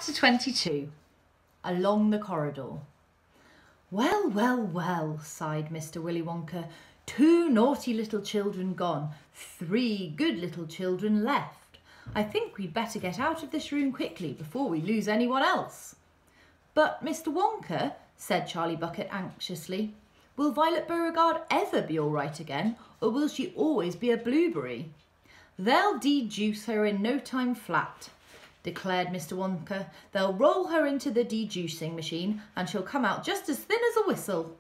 Chapter 22. Along the Corridor. Well, well, well, sighed Mr. Willy Wonka. 2 naughty little children gone, 3 good little children left. I think we'd better get out of this room quickly before we lose anyone else. But, Mr. Wonka, said Charlie Bucket anxiously, will Violet Beauregard ever be all right again, or will she always be a blueberry? They'll de-juice her in no time flat, declared Mr. Wonka. They'll roll her into the de-juicing machine and she'll come out just as thin as a whistle.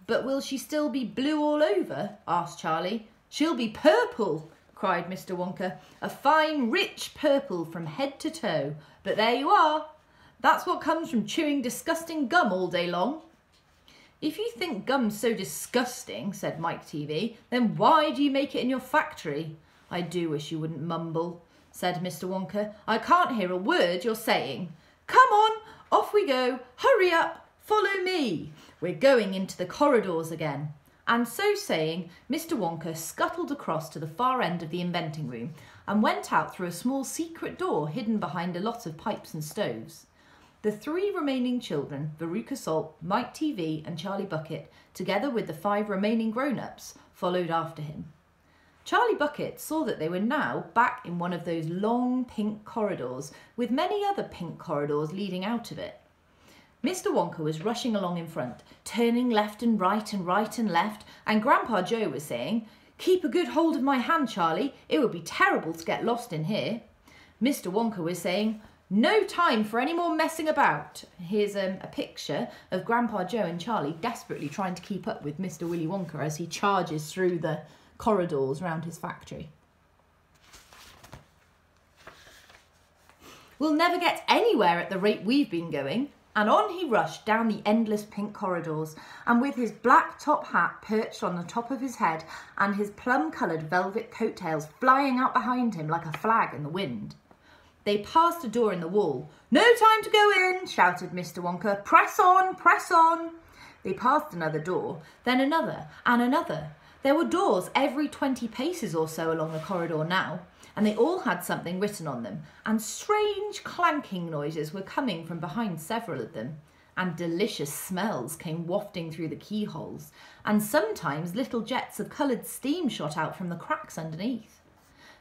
But will she still be blue all over? Asked Charlie. She'll be purple, cried Mr. Wonka. A fine, rich purple from head to toe. But there you are. That's what comes from chewing disgusting gum all day long. If you think gum's so disgusting, said Mike TV, then why do you make it in your factory? I do wish you wouldn't mumble, said Mr. Wonka. I can't hear a word you're saying. Come on, off we go. Hurry up, follow me. We're going into the corridors again. And so saying, Mr. Wonka scuttled across to the far end of the inventing room and went out through a small secret door hidden behind a lot of pipes and stoves. The 3 remaining children, Veruca Salt, Mike TV and Charlie Bucket, together with the 5 remaining grown-ups, followed after him. Charlie Bucket saw that they were now back in one of those long pink corridors with many other pink corridors leading out of it. Mr. Wonka was rushing along in front, turning left and right and left, and Grandpa Joe was saying, "Keep a good hold of my hand, Charlie. It would be terrible to get lost in here." Mr. Wonka was saying, "No time for any more messing about." Here's a picture of Grandpa Joe and Charlie desperately trying to keep up with Mr. Willy Wonka as he charges through the corridors round his factory. We'll never get anywhere at the rate we've been going. And on he rushed down the endless pink corridors, and with his black top hat perched on the top of his head and his plum-coloured velvet coattails flying out behind him like a flag in the wind. They passed a door in the wall. "No time to go in," shouted Mr. Wonka. "Press on, press on." They passed another door, then another and another. There were doors every 20 paces or so along the corridor now, and they all had something written on them, and strange clanking noises were coming from behind several of them, and delicious smells came wafting through the keyholes, and sometimes little jets of coloured steam shot out from the cracks underneath.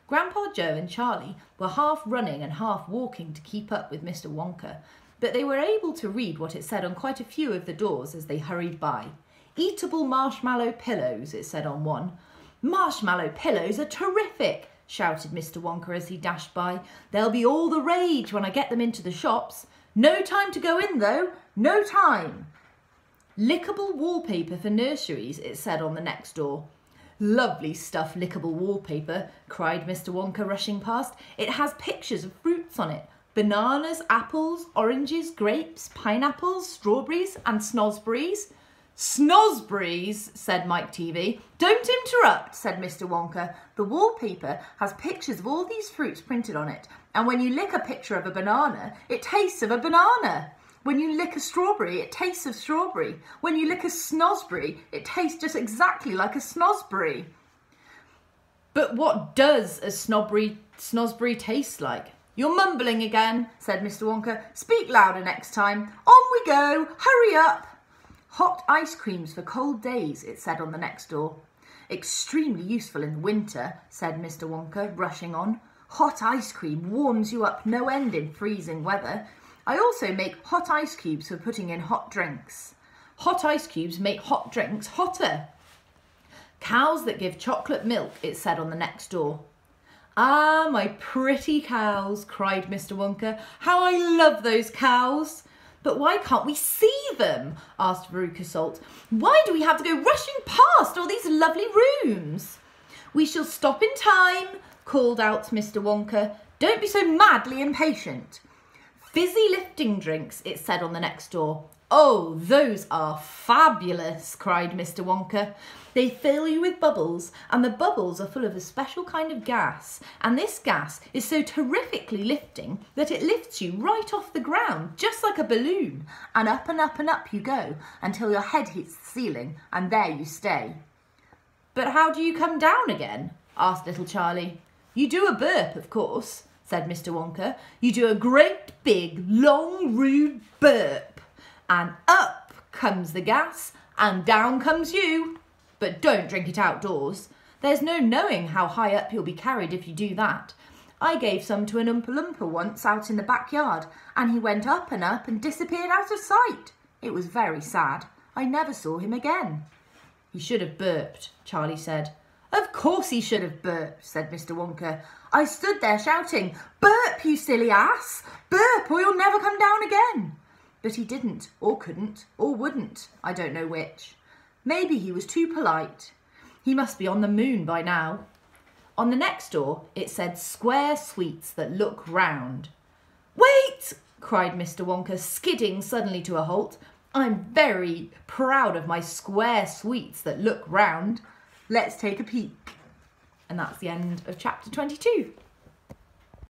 Grandpa Joe and Charlie were half running and half walking to keep up with Mr. Wonka, but they were able to read what it said on quite a few of the doors as they hurried by. "Eatable marshmallow pillows," it said on one. "Marshmallow pillows are terrific," shouted Mr. Wonka as he dashed by. "They'll be all the rage when I get them into the shops. No time to go in though, no time." "Lickable wallpaper for nurseries," it said on the next door. "Lovely stuff, lickable wallpaper," cried Mr. Wonka, rushing past. "It has pictures of fruits on it. Bananas, apples, oranges, grapes, pineapples, strawberries and snosberries." "Snosberries," said Mike TV. "Don't interrupt," said Mr. Wonka. "The wallpaper has pictures of all these fruits printed on it, and when you lick a picture of a banana, it tastes of a banana. When you lick a strawberry, it tastes of strawberry. When you lick a snosberry, it tastes just exactly like a snosberry." "But what does a snosberry taste like?" "You're mumbling again," said Mr. Wonka. "Speak louder next time. On we go. Hurry up." "Hot ice creams for cold days," it said on the next door. "Extremely useful in winter," said Mr. Wonka, rushing on. "Hot ice cream warms you up no end in freezing weather. I also make hot ice cubes for putting in hot drinks." "Hot ice cubes make hot drinks hotter." "Cows that give chocolate milk," it said on the next door. "Ah, my pretty cows," cried Mr. Wonka. "How I love those cows." "But why can't we see them?" asked Veruca Salt. "Why do we have to go rushing past all these lovely rooms?" "We shall stop in time," called out Mr. Wonka. "Don't be so madly impatient." "Fizzy lifting drinks," it said on the next door. "Oh, those are fabulous," cried Mr. Wonka. "They fill you with bubbles, and the bubbles are full of a special kind of gas, and this gas is so terrifically lifting that it lifts you right off the ground, just like a balloon, and up and up and up you go until your head hits the ceiling, and there you stay." "But how do you come down again?" asked little Charlie. "You do a burp, of course," said Mr. Wonka. "You do a great big, long, rude burp, and up comes the gas, and down comes you. But don't drink it outdoors. There's no knowing how high up you'll be carried if you do that. I gave some to an Oompa Loompa once out in the backyard, and he went up and disappeared out of sight. It was very sad. I never saw him again." "He should have burped," Charlie said. "Of course he should have burped," said Mr. Wonka. "I stood there shouting, 'Burp, you silly ass! Burp or you'll never come down again.' But he didn't, or couldn't, or wouldn't. I don't know which. Maybe he was too polite. He must be on the moon by now." On the next door, it said "Square Sweets that look round." "Wait!" cried Mr. Wonka, skidding suddenly to a halt. "I'm very proud of my square sweets that look round. Let's take a peek." And that's the end of chapter 22.